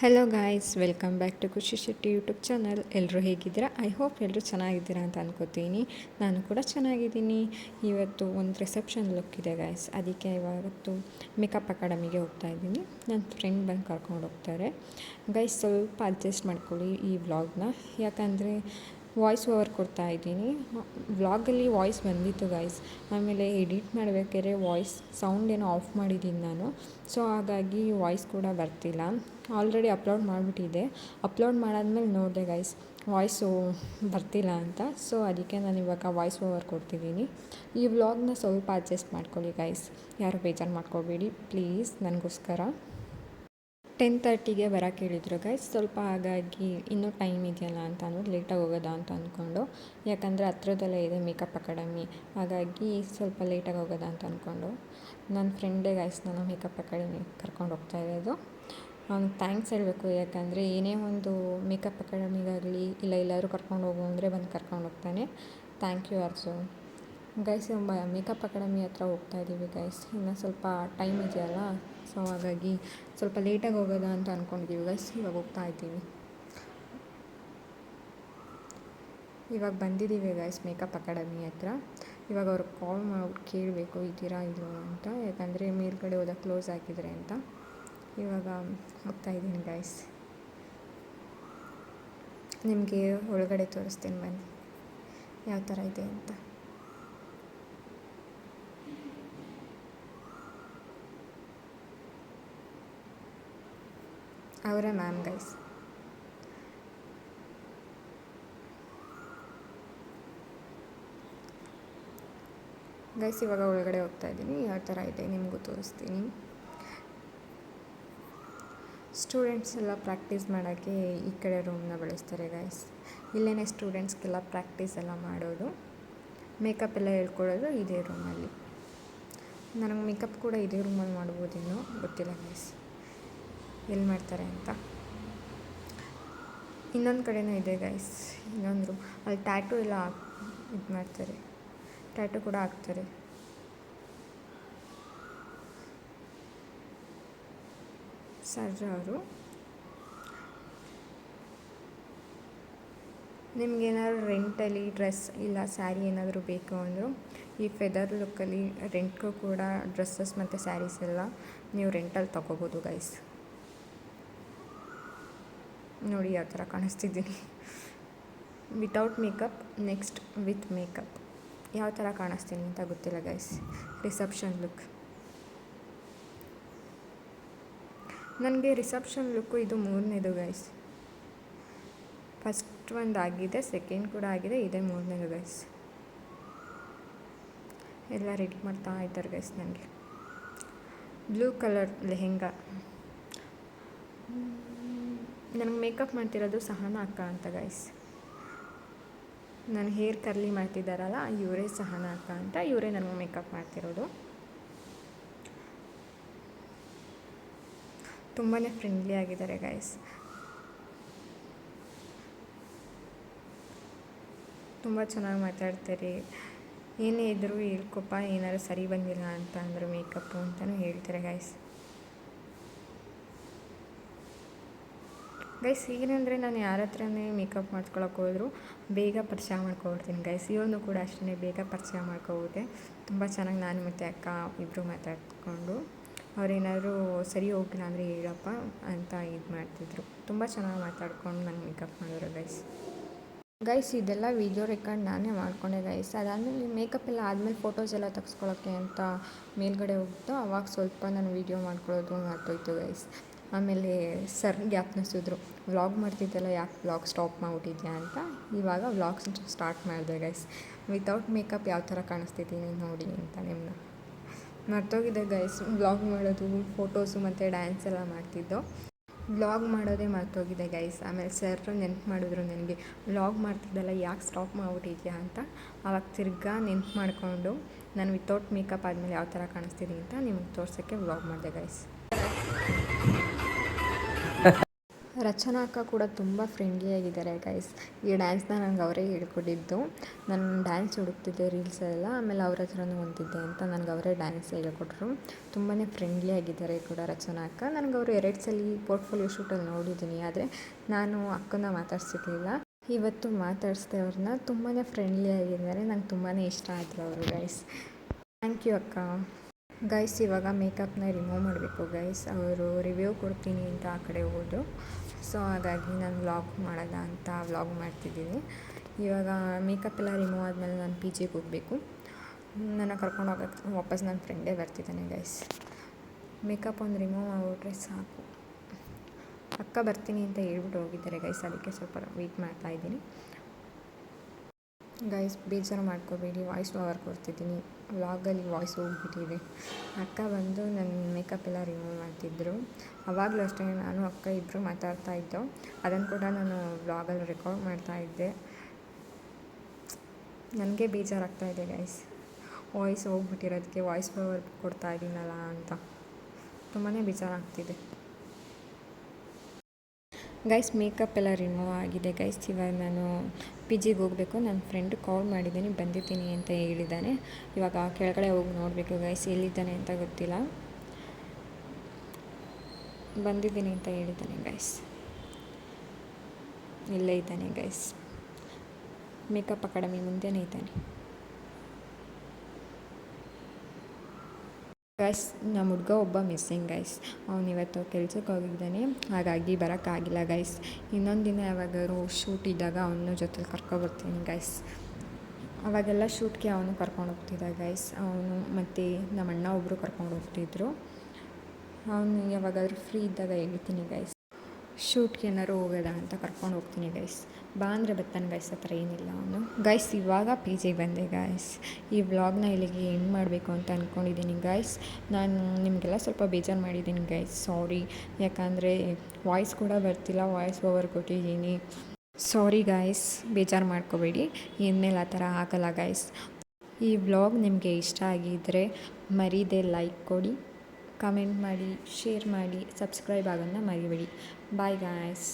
Hello guys, welcome back to Khushi Shetty YouTube channel. ಎಲ್ಲರೂ ಹೇಗಿದ್ದೀರಾ? I hope ಎಲ್ಲರೂ ಚೆನ್ನಾಗಿದ್ದೀರಾ ಅಂತ ಅನ್ಕೋತೀನಿ. ನಾನು ಕೂಡ ಚೆನ್ನಾಗಿದ್ದೀನಿ. ಇವತ್ತು ಒಂದು ರಿಸೆಪ್ಷನ್ ಲುಕ್ ಇದೆ ಗಾಯ್ಸ್, ಅದಕ್ಕೆ ಇವತ್ತು ಮೇಕಪ್ ಅಕಾಡೆಮಿಗೆ ಹೋಗ್ತಾ ಇದ್ದೀನಿ. ನನ್ನ ಫ್ರೆಂಡ್ ಬಂದು ಕರ್ಕೊಂಡು ಹೋಗ್ತಾರೆ ಗೈಸ್. ಸ್ವಲ್ಪ ಅಡ್ಜಸ್ಟ್ ಮಾಡ್ಕೊಳ್ಳಿ ಈ ವ್ಲಾಗ್ನ, ಯಾಕಂದರೆ ವಾಯ್ಸ್ ಓವರ್ ಕೊಡ್ತಾ ಇದ್ದೀನಿ. ವ್ಲಾಗಲ್ಲಿ ವಾಯ್ಸ್ ಬಂದಿತ್ತು ಗೈಸ್, ಆಮೇಲೆ ಎಡಿಟ್ ಮಾಡಬೇಕಾದ್ರೆ ವಾಯ್ಸ್ ಸೌಂಡ್ ಏನೋ ಆಫ್ ಮಾಡಿದ್ದೀನಿ ನಾನು. ಸೊ ಹಾಗಾಗಿ ವಾಯ್ಸ್ ಕೂಡ ಬರ್ತಿಲ್ಲ. Already upload ಮಾಡಿಬಿಟ್ಟಿದ್ದೆ. ಅಪ್ಲೋಡ್ ಮಾಡಾದ್ಮೇಲೆ ನೋಡಿದೆ ಗೈಸ್ ವಾಯ್ಸು ಬರ್ತಿಲ್ಲ ಅಂತ. ಸೊ ಅದಕ್ಕೆ ನಾನು ಇವಾಗ ವಾಯ್ಸ್ ಓವರ್ ಕೊಡ್ತಿದ್ದೀನಿ. ಈ ವ್ಲಾಗ್ನ ಸ್ವಲ್ಪ ಅಡ್ಜಸ್ಟ್ ಮಾಡ್ಕೊಳ್ಳಿ ಗೈಸ್, ಯಾರು ಬೇಜಾರು ಮಾಡ್ಕೋಬೇಡಿ ಪ್ಲೀಸ್ ನನಗೋಸ್ಕರ. 10:30ಗೆ ಬರೋಕ್ಕೆ ಹೇಳಿದ್ರು ಗೈಸ್. ಸ್ವಲ್ಪ ಹಾಗಾಗಿ ಇನ್ನೂ ಟೈಮ್ ಇದೆಯಲ್ಲ ಅಂತ ಅಂದ್ಬಿಟ್ಟು ಲೇಟಾಗಿ ಹೋಗೋದಾ ಅಂತ ಅಂದ್ಕೊಂಡು, ಯಾಕಂದರೆ ಹತ್ರದಲ್ಲೇ ಇದೆ ಮೇಕಪ್ ಅಕಾಡೆಮಿ, ಹಾಗಾಗಿ ಸ್ವಲ್ಪ ಲೇಟಾಗಿ ಹೋಗೋದಾ ಅಂತ ಅಂದ್ಕೊಂಡು ನನ್ನ ಫ್ರೆಂಡೇ ಗೈಸ್ ನಾನು ಮೇಕಪ್ ಅಕಾಡೆಮಿ ಕರ್ಕೊಂಡು ಹೋಗ್ತಾ ಇರೋದು. ಅವ್ನಿಗೆ ಥ್ಯಾಂಕ್ಸ್ ಹೇಳಬೇಕು, ಯಾಕಂದರೆ ಏನೇ ಒಂದು ಮೇಕಪ್ ಅಕಾಡೆಮಿಗಾಗಲಿ ಇಲ್ಲ ಎಲ್ಲರೂ ಕರ್ಕೊಂಡು ಹೋಗು ಅಂದರೆ ಬಂದು ಕರ್ಕೊಂಡು ಹೋಗ್ತಾನೆ. Thank you Arju. Guys makeup academy ಹತ್ರ ಹೋಗ್ತಾ ಇದ್ದೀವಿ ಗೈಸ್. ಇನ್ನು ಸ್ವಲ್ಪ ಟೈಮ್ ಇದೆಯಲ್ಲ, ಸೊ ಹಾಗಾಗಿ ಸ್ವಲ್ಪ ಲೇಟಾಗಿ ಹೋಗೋದಾ ಅಂತ ಅಂದ್ಕೊಂಡಿದ್ದೀವಿ ಗೈಸ್. ಇವಾಗ ಹೋಗ್ತಾ ಇದ್ದೀವಿ. ಇವಾಗ ಬಂದಿದ್ದೀವಿ ಗೈಸ್ ಮೇಕಪ್ ಅಕಾಡೆಮಿ ಹತ್ರ. ಇವಾಗ ಅವ್ರಿಗೆ ಕಾಲ್ ಮಾಡಿ ಕೇಳಬೇಕು ಇದ್ದೀರಾ ಇಲ್ಲೋ ಅಂತ, ಯಾಕಂದರೆ ಮೇಲ್ಗಡೆ ಹೋದಾಗ ಕ್ಲೋಸ್ ಆಗಿದ್ರೆ ಅಂತ. ಇವಾಗ ಹೋಗ್ತಾ ಇದ್ದೀನಿ ಗೈಸ್. ನಿಮಗೆ ಒಳಗಡೆ ತೋರಿಸ್ತೀನಿ ಬನ್ನಿ ಯಾವ ಥರ ಇದೆ ಅಂತ. ಅವರೇ ಮ್ಯಾಮ್ ಗೈಸ್. ಗೈಸ್ ಇವಾಗ ಒಳಗಡೆ ಹೋಗ್ತಾ ಇದ್ದೀನಿ, ಯಾವ ಥರ ಇದೆ ನಿಮಗೂ ತೋರಿಸ್ತೀನಿ. ಸ್ಟೂಡೆಂಟ್ಸ್ ಎಲ್ಲ ಪ್ರಾಕ್ಟೀಸ್ ಮಾಡೋಕ್ಕೆ ಈ ಕಡೆ ರೂಮ್ನ ಬಳಸ್ತಾರೆ ಗೈಸ್. ಇಲ್ಲೇ ಸ್ಟೂಡೆಂಟ್ಸ್ಗೆಲ್ಲ ಪ್ರಾಕ್ಟೀಸ್ ಎಲ್ಲ ಮಾಡೋದು, ಮೇಕಪ್ ಎಲ್ಲ ಹೇಳ್ಕೊಡೋದು ಇದೇ ರೂಮಲ್ಲಿ. ನನಗೆ ಮೇಕಪ್ ಕೂಡ ಇದೇ ರೂಮಲ್ಲಿ ಮಾಡ್ಬೋದೇನೋ ಗೊತ್ತಿಲ್ಲ ಗೈಸ್, ಎಲ್ಲಿ ಮಾಡ್ತಾರೆ ಅಂತ. ಇನ್ನೊಂದು ಕಡೆನೂ ಇದೆ ಗೈಸ್, ಇನ್ನೊಂದು ರೂಮ್. ಅಲ್ಲಿ ಟ್ಯಾಟೂ ಎಲ್ಲ ಇದು ಮಾಡ್ತಾರೆ, ಟ್ಯಾಟೂ ಕೂಡ ಹಾಕ್ತಾರೆ. ಸರ್ ಅವರು ನಿಮಗೇನಾದ್ರು ರೆಂಟಲ್ಲಿ ಡ್ರೆಸ್ ಇಲ್ಲ ಸ್ಯಾರಿ ಏನಾದರೂ ಬೇಕು ಅಂದರು ಈ ಫೆದರ್ ಲುಕ್ಕಲ್ಲಿ ರೆಂಟ್ಗೂ ಕೂಡ ಡ್ರೆಸ್ಸಸ್ ಮತ್ತು ಸ್ಯಾರೀಸ್ ಎಲ್ಲ ನೀವು ರೆಂಟಲ್ಲಿ ತೊಗೋಬೋದು ಗೈಸ್. ನೋಡಿ ಯಾವ ಥರ ಕಾಣಿಸ್ತಿದ್ದೀನಿ without makeup, next with makeup. ಯಾವ ಥರ ಕಾಣಿಸ್ತೀನಿ ಅಂತ ಗೊತ್ತಿಲ್ಲ ಗೈಸ್. Reception look. ನನಗೆ ರಿಸೆಪ್ಷನ್ ಲುಕ್ಕು ಇದು 3ನೇದು ಗೈಸ್. ಫಸ್ಟ್ ಒಂದು ಆಗಿದೆ, ಸೆಕೆಂಡ್ ಕೂಡ ಆಗಿದೆ, ಇದೇ 3ನೇದು ಗೈಸ್. ಎಲ್ಲ ರೆಡಿ ಮಾಡ್ತಾ ಇದ್ದಾರೆ ಗೈಸ್. ನನಗೆ ಬ್ಲೂ ಕಲರ್ ಲೆಹೆಂಗಾ. ನನಗೆ ಮೇಕಪ್ ಮಾಡ್ತಿರೋದು ಸಹನಾ ಅಕ್ಕ ಅಂತ ಗೈಸ್. ನನ್ನ ಹೇರ್ ಕರ್ಲಿ ಮಾಡ್ತಿದ್ದಾರಲ್ಲ ಇವರೇ ಸಹನಾ ಅಕ್ಕ ಅಂತ, ಇವರೇ ನನಗೆ ಮೇಕಪ್ ಮಾಡ್ತಿರೋದು. ತುಂಬಾ ಫ್ರೆಂಡ್ಲಿ ಆಗಿದ್ದಾರೆ ಗೈಸ್. ತುಂಬ ಚೆನ್ನಾಗಿ ಮಾತಾಡ್ತಾರೆ. ಏನೇ ಇದ್ದರೂ ಹೇಳ್ಕೊಪ್ಪ, ಏನಾದ್ರು ಸರಿ ಬಂದಿಲ್ಲ ಅಂತ ಅಂದರು ಮೇಕಪ್ಪು ಅಂತಲೂ ಹೇಳ್ತಾರೆ ಗೈಸ್. ಗೈಸ್ ಏನಂದರೆ ನಾನು ಯಾರ ಹತ್ರನೇ ಮೇಕಪ್ ಮಾಡ್ಕೊಳಕ್ಕೆ ಹೋದರೂ ಬೇಗ ಪರಿಚಯ ಮಾಡ್ಕೊಬಿಡ್ತೀನಿ ಗೈಸ್. ಇವನು ಕೂಡ ಅಷ್ಟೇ ಬೇಗ ಪರಿಚಯ ಮಾಡ್ಕೊಬಿಟ್ಟೆ. ತುಂಬ ಚೆನ್ನಾಗಿ ನಾನು ಮತ್ತು ಅಕ್ಕ ಇಬ್ಬರು ಮಾತಾಡ್ಕೊಂಡು ಅವರೇನಾದರೂ ಸರಿ ಹೋಗಿಲ್ಲ ಅಂದರೆ ಹೇಳಪ್ಪ ಅಂತ ಇದು ಮಾಡ್ತಿದ್ರು. ತುಂಬ ಚೆನ್ನಾಗಿ ಮಾತಾಡ್ಕೊಂಡು ನಂಗೆ ಮೇಕಪ್ ಮಾಡಿದ್ರು ಗೈಸ್. ಇದೆಲ್ಲ ವೀಡಿಯೋ ರೆಕಾರ್ಡ್ ನಾನೇ ಮಾಡ್ಕೊಂಡೆ ಗೈಸ್. ಅದಾದಮೇಲೆ ಮೇಕಪ್ ಎಲ್ಲ ಆದಮೇಲೆ ಫೋಟೋಸ್ ಎಲ್ಲ ತೆಗೆಸ್ಕೊಳ್ಳೋಕ್ಕೆ ಅಂತ ಮೇಲ್ಗಡೆ ಹೋಗ್ತು. ಅವಾಗ ಸ್ವಲ್ಪ ನಾನು ವೀಡಿಯೋ ಮಾಡ್ಕೊಳ್ಳೋದು ಮರ್ತೋಯ್ತು ಗೈಸ್. ಆಮೇಲೆ ಸರ್ ಜ್ಞಾಪನಿಸಿದ್ರು, ವ್ಲಾಗ್ ಮಾಡ್ತಿದ್ದೆಲ್ಲ ಯಾಕೆ ವ್ಲಾಗ್ ಸ್ಟಾಪ್ ಮಾಡಿಬಿಟ್ಟಿದ್ಯಾ ಅಂತ. ಇವಾಗ ವ್ಲಾಗ್ ಸ್ಟಾರ್ಟ್ ಮಾಡಿದೆ ಗೈಸ್. ವಿತೌಟ್ ಮೇಕಪ್ ಯಾವ ಥರ ಕಾಣಿಸ್ತಿದ್ದೀನಿ ನೋಡಿ ಅಂತ ನಿಮ್ಮನ್ನ ಮರ್ತೋಗಿದೆ ಗೈಸ್. ವ್ಲಾಗ್ ಮಾಡೋದು, ಫೋಟೋಸು ಮತ್ತು ಡ್ಯಾನ್ಸ್ ಎಲ್ಲ ಮಾಡ್ತಿದ್ದೋ. ವ್ಲಾಗ್ ಮಾಡೋದೇ ಮರ್ತೋಗಿದೆ ಗೈಸ್. ಆಮೇಲೆ ಸರ್ ನೆನ್ಪು ಮಾಡಿದ್ರು ನನಗೆ, ವ್ಲಾಗ್ ಮಾಡ್ತಿದ್ದಲ್ಲ ಯಾಕೆ ಸ್ಟಾಪ್ ಮಾಡಿಬಿಟ್ಟಿದ್ಯಾ ಅಂತ. ಆವಾಗ ತಿರ್ಗಾ ನೆನ್ಪು ಮಾಡಿಕೊಂಡು ನಾನು ವಿತೌಟ್ ಮೇಕಪ್ ಆದಮೇಲೆ ಯಾವ ಥರ ಕಾಣಿಸ್ತೀನಿ ಅಂತ ನಿಮ್ಗೆ ತೋರ್ಸೋಕ್ಕೆ ವ್ಲಾಗ್ ಮಾಡಿದೆ ಗೈಸ್. ರಚನಾ ಅಕ್ಕ ಕೂಡ ತುಂಬ ಫ್ರೆಂಡ್ಲಿಯಾಗಿದ್ದಾರೆ ಗೈಸ್. ಈ ಡ್ಯಾನ್ಸ್ನ ನನಗೆ ಅವರೇ ಹೇಳ್ಕೊಟ್ಟಿದ್ದು. ನಾನು ಡ್ಯಾನ್ಸ್ ಹುಡುಕ್ತಿದ್ದೆ ರೀಲ್ಸಲ್ಲೆಲ್ಲ, ಆಮೇಲೆ ಅವ್ರ ಹತ್ರನೂ ಹೊಂದಿದ್ದೆ ಅಂತ ನನಗೆ ಅವರೇ ಡ್ಯಾನ್ಸ್ ಹೇಳ್ಕೊಟ್ರು. ತುಂಬಾ ಫ್ರೆಂಡ್ಲಿಯಾಗಿದ್ದಾರೆ ಕೂಡ ರಚನಾ ಅಕ್ಕ. ನನಗೆ ಅವರು 2 ಸಲ ಪೋರ್ಟ್ಫೋಲಿಯೋ ಶೂಟಲ್ಲಿ ನೋಡಿದ್ದೀನಿ, ಆದರೆ ನಾನು ಅಕ್ಕನ ಮಾತಾಡ್ಸಿರ್ಲಿಲ್ಲ. ಇವತ್ತು ಮಾತಾಡಿಸ್ದೆ ಅವ್ರನ್ನ. ತುಂಬಾ ಫ್ರೆಂಡ್ಲಿಯಾಗಿದ್ದಾರೆ. ನಂಗೆ ತುಂಬಾ ಇಷ್ಟ ಆದರು ಅವರು ಗೈಸ್. ಥ್ಯಾಂಕ್ ಯು ಅಕ್ಕ. ಗೈಸ್ ಇವಾಗ ಮೇಕಪ್ನ ರಿಮೂವ್ ಮಾಡಬೇಕು ಗೈಸ್. ಅವರು ರಿವ್ಯೂ ಕೊಡ್ತೀನಿ ಅಂತ ಆ ಕಡೆ ಹೋದರು. ಸೊ ಹಾಗಾಗಿ ನಾನು ವ್ಲಾಗ್ ಮಾಡೋಣ ಅಂತ ವ್ಲಾಗ್ ಮಾಡ್ತಿದ್ದೀನಿ. ಇವಾಗ ಮೇಕಪ್ ಎಲ್ಲ ರಿಮೂವ್ ಆದಮೇಲೆ ನಾನು ಪಿ ಜಿಗೆ ಹೋಗಬೇಕು. ನನ್ನ ಕರ್ಕೊಂಡು ಹೋಗೋಕ್ಕೆ ವಾಪಸ್ ನನ್ನ ಫ್ರೆಂಡೇ ಬರ್ತಿದ್ದಾನೆ ಗೈಸ್. ಮೇಕಪ್ ಒಂದು ರಿಮೂವ್ ಮಾಡಿಬಿಟ್ರೆ ಸಾಕು. ಅಕ್ಕ ಬರ್ತೀನಿ ಅಂತ ಹೇಳ್ಬಿಟ್ಟು ಹೋಗಿದ್ದಾರೆ ಗೈಸ್, ಅದಕ್ಕೆ ಸ್ವಲ್ಪ ವೆಯ್ಟ್ ಮಾಡ್ತಾಯಿದ್ದೀನಿ. ಗೈಸ್ ಬೇಜಾರು ಮಾಡ್ಕೋಬೇಡಿ, ವಾಯ್ಸ್ ಓವರ್ ಕೊಡ್ತಿದ್ದೀನಿ. ವ್ಲಾಗಲ್ಲಿ ವಾಯ್ಸ್ ಹೋಗ್ಬಿಟ್ಟಿದೆ. ಅಕ್ಕ ಬಂದು ನನ್ನ ಮೇಕಪ್ ಎಲ್ಲ ರಿಮೂವ್ ಮಾಡ್ತಿದ್ದರು. ಆವಾಗಲೂ ಅಷ್ಟೇ ನಾನು ಅಕ್ಕ ಇಬ್ಬರು ಮಾತಾಡ್ತಾಯಿದ್ದೋ, ಅದನ್ನು ಕೂಡ ನಾನು ವ್ಲಾಗಲ್ಲಿ ರೆಕಾರ್ಡ್ ಮಾಡ್ತಾಯಿದ್ದೆ. ನನಗೆ ಬೇಜಾರಾಗ್ತಾಯಿದೆ ಗೈಸ್, ವಾಯ್ಸ್ ಹೋಗ್ಬಿಟ್ಟಿರೋದಕ್ಕೆ ವಾಯ್ಸ್ ಓವರ್ ಕೊಡ್ತಾಯಿದ್ದೀನಲ್ಲ ಅಂತ ತುಂಬಾ ಬೇಜಾರಾಗ್ತಿದೆ. ಗೈಸ್ ಮೇಕಪ್ ಎಲ್ಲ ರಿಮೂವ್ ಆಗಿದೆ ಗೈಸ್. ಇವಾಗ ನಾನು ಪಿ ಜಿಗೆ ಹೋಗಬೇಕು. ನನ್ನ ಫ್ರೆಂಡ್ ಕಾಲ್ ಮಾಡಿದ್ದೀನಿ, ಬಂದಿದ್ದೀನಿ ಅಂತ ಹೇಳಿದ್ದಾನೆ. ಇವಾಗ ಕೆಳಗಡೆ ಹೋಗಿ ನೋಡಬೇಕು ಗೈಸ್, ಎಲ್ಲಿದ್ದಾನೆ ಅಂತ ಗೊತ್ತಿಲ್ಲ. ಬಂದಿದ್ದೀನಿ ಅಂತ ಹೇಳಿದ್ದಾನೆ ಗೈಸ್. ಇಲ್ಲೇ ಇದ್ದಾನೆ ಗೈಸ್, ಮೇಕಪ್ ಅಕಾಡೆಮಿ ಮುಂದೆನೇ ಇದ್ದಾನೆ ಗೈಸ್. ನಮ್ಮ ಹುಡುಗ ಒಬ್ಬ ಮಿಸ್ಸಿಂಗ್ ಗೈಸ್. ಅವನಿವತ್ತು ಕೆಲ್ಸಕ್ಕೆ ಹೋಗಿದ್ದಾನೆ, ಹಾಗಾಗಿ ಬರೋಕ್ಕಾಗಿಲ್ಲ ಗೈಸ್. ಇನ್ನೊಂದು ದಿನ ಯಾವಾಗಾದ್ರು ಶೂಟ್ ಇದ್ದಾಗ ಅವನ ಜೊತೆಲಿ ಕರ್ಕೊಬರ್ತೀನಿ ಗೈಸ್. ಅವಾಗೆಲ್ಲ ಶೂಟ್ಗೆ ಅವನು ಕರ್ಕೊಂಡು ಹೋಗ್ತಿದ್ದ ಗೈಸ್. ಅವನು ಮತ್ತು ನಮ್ಮ ಅಣ್ಣ ಒಬ್ಬರು ಕರ್ಕೊಂಡು ಹೋಗ್ತಿದ್ರು. ಅವನು ಯಾವಾಗಾದರೂ ಫ್ರೀ ಇದ್ದಾಗ ಹೇಳ್ತೀನಿ ಗೈಸ್, ಶೂಟ್ಗೆ ಏನಾದ್ರು ಹೋಗೋದ ಅಂತ ಕರ್ಕೊಂಡು ಹೋಗ್ತೀನಿ ಗೈಸ್. ಬಾ ಅಂದರೆ ಬರ್ತಾನೆ ಗೈಸ್, ಆ ಥರ ಏನಿಲ್ಲ ಅವನು. ಗೈಸ್ ಇವಾಗ ಪಿ ಜಿಗೆ ಬಂದೆ ಗೈಸ್. ಈ ವ್ಲಾಗ್ನ ಇಲ್ಲಿಗೆ ಎಂಡ್ ಮಾಡಬೇಕು ಅಂತ ಅಂದ್ಕೊಂಡಿದ್ದೀನಿ ಗೈಸ್. ನಾನು ನಿಮಗೆಲ್ಲ ಸ್ವಲ್ಪ ಬೇಜಾರು ಮಾಡಿದ್ದೀನಿ ಗೈಸ್, ಸಾರಿ. ಯಾಕಂದರೆ ವಾಯ್ಸ್ ಕೂಡ ಬರ್ತಿಲ್ಲ, ವಾಯ್ಸ್ ಓವರ್ ಕೊಟ್ಟಿದ್ದೀನಿ. ಸಾರಿ ಗೈಸ್, ಬೇಜಾರು ಮಾಡ್ಕೋಬೇಡಿ. ಇನ್ಮೇಲೆ ಆ ಥರ ಆಗಲ್ಲ ಗೈಸ್. ಈ ವ್ಲಾಗ್ ನಿಮಗೆ ಇಷ್ಟ ಆಗಿದ್ದರೆ ಮರೀದೆ ಲೈಕ್ ಕೊಡಿ, ಕಮೆಂಟ್ ಮಾಡಿ, ಶೇರ್ ಮಾಡಿ, ಸಬ್ಸ್ಕ್ರೈಬ್ ಆಗೋದನ್ನ ಮರಿಬೇಡಿ. Bye guys.